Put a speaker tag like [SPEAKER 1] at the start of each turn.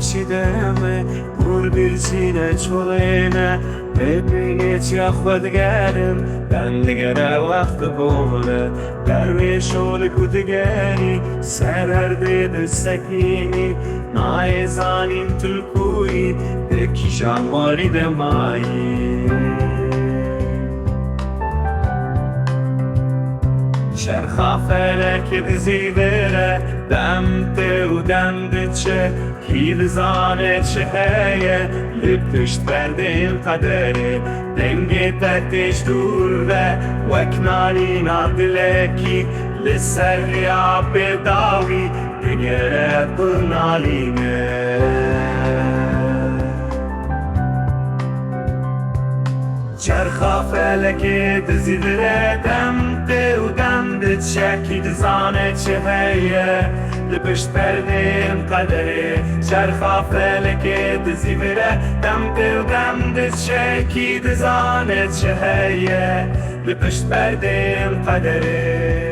[SPEAKER 1] çideme Vur birçîne çolêne Bebeyê çerxa digerin Digere wext bore Derwêşo li ku digerî Ser erdê disekinî Nayê zanîn tulkûyî kîjan warî de mayî Çerxa felekê dizîvire demte û dem diçe kî dizane çi heye li pişt perdeyên qederê Dengê te têş dûr ve wek nalîna dilekî li ser rêya bêdawî digere pir nalîne Çerxa felekê dizîvire demte û dem diçe kî dizane çi heye li pişt perdeyên qederê Çerxa felekê dizîvire demte û dem diçe kî dizane çi heye li pişt perdeyên qederê